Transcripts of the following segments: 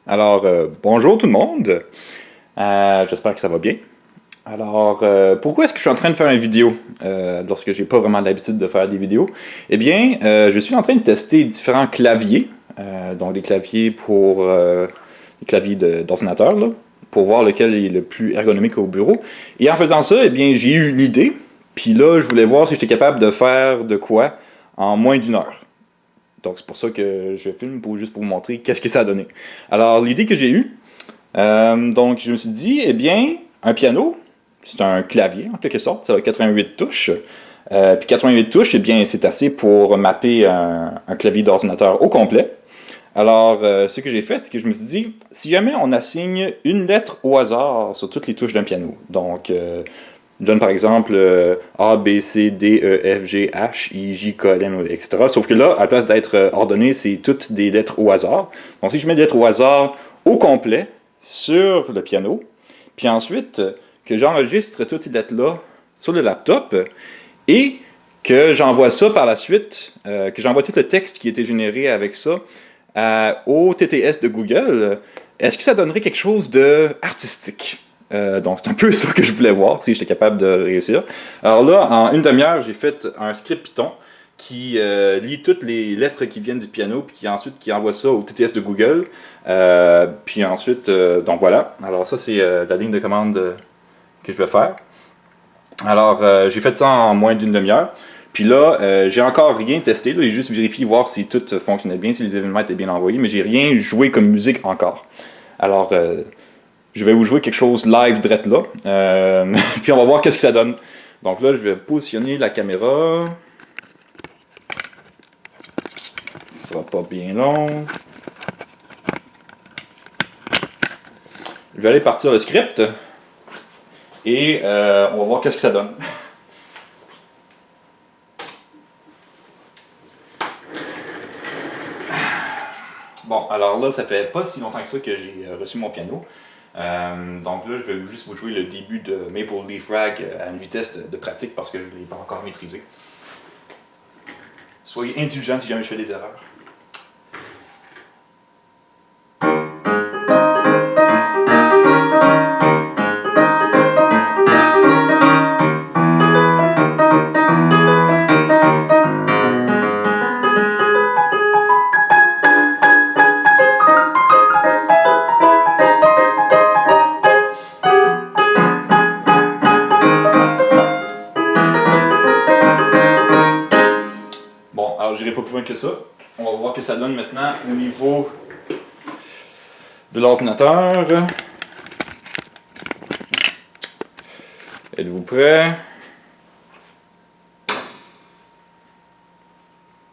Bonjour tout le monde. J'espère que ça va bien. Pourquoi est-ce que je suis en train de faire une vidéo lorsque j'ai pas vraiment l'habitude de faire des vidéos? Eh bien, je suis en train de tester différents claviers, donc des claviers pour les claviers d'ordinateur, là, pour voir lequel est le plus ergonomique au bureau. Et en faisant ça, eh bien, j'ai eu une idée. Puis là, je voulais voir si j'étais capable de faire de quoi en moins d'une heure. Donc c'est pour ça que je filme, juste pour vous montrer qu'est-ce que ça a donné. Alors l'idée que j'ai eue, donc je me suis dit, eh bien, un piano, c'est un clavier en quelque sorte, ça a 88 touches. Puis 88 touches, eh bien, c'est assez pour mapper un clavier d'ordinateur au complet. Ce que j'ai fait, c'est que je me suis dit, si jamais on assigne une lettre au hasard sur toutes les touches d'un piano, donc je donne par exemple A, B, C, D, E, F, G, H, I, J, K, L, M, etc. Sauf que là, à la place d'être ordonné, c'est toutes des lettres au hasard. Donc si je mets des lettres au hasard au complet sur le piano, puis ensuite que j'enregistre toutes ces lettres-là sur le laptop et que j'envoie ça par la suite, que j'envoie tout le texte qui a été généré avec ça au TTS de Google, est-ce que ça donnerait quelque chose de artistique? Donc c'est un peu ça que je voulais voir, si j'étais capable de réussir. Alors là, en une demi-heure, j'ai fait un script Python qui lit toutes les lettres qui viennent du piano, puis qui envoie ça au TTS de Google. Donc voilà. Alors ça, c'est la ligne de commande que je vais faire. J'ai fait ça en moins d'une demi-heure. Puis là, j'ai encore rien testé. J'ai juste vérifié voir si tout fonctionnait bien, si les événements étaient bien envoyés, mais j'ai rien joué comme musique encore. Alors, je vais vous jouer quelque chose live direct là. Puis on va voir qu'est-ce que ça donne. Donc là, je vais positionner la caméra. Ça sera pas bien long. Je vais aller partir le script. Et on va voir qu'est-ce que ça donne. Bon, alors là, ça fait pas si longtemps que ça que j'ai reçu mon piano. Donc là, je vais juste vous jouer le début de Maple Leaf Rag à une vitesse de pratique parce que je ne l'ai pas encore maîtrisé. Soyez indulgents si jamais je fais des erreurs. Bon, alors j'irai pas plus loin que ça. On va voir ce que ça donne maintenant au niveau de l'ordinateur. Êtes-vous prêts?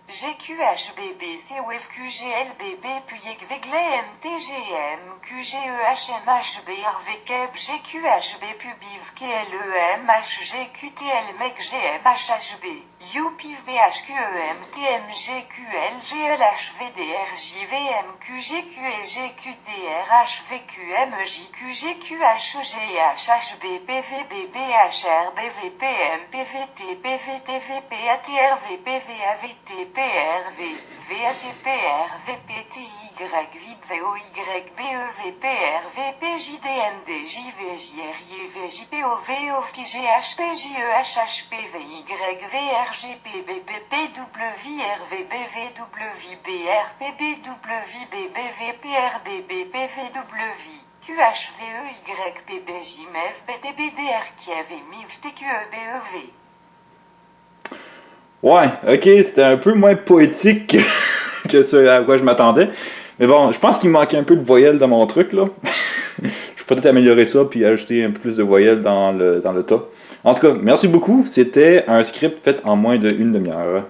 GQHBB COFQGLBB puis MTGM QGEHMHB RVKEB GQHB PUBIV KLEM HGQTL MEC HHB UPIV BHQEM TMGQL GLHVDR JVM QGQEGQDR HVQM JQGQHGH HB PVB BHR BVPM PVT PVTVP ATRV PVAVT PRV VATPR VPTY VIP VOY BEV PRV PJDMD JVJR JVJPOV OFPGH PJEH HPVY VRGPBB PWRV BVW BRPBW BBV PVW QHVEY PBJMEV BDBDR Kiev et MIV TQEBEV. Ouais, ok, c'était un peu moins poétique que ce à quoi je m'attendais. Mais bon, je pense qu'il manquait un peu de voyelles dans mon truc, là. Je peux peut-être améliorer ça puis ajouter un peu plus de voyelles dans le tas. En tout cas, merci beaucoup. C'était un script fait en moins d'une demi-heure.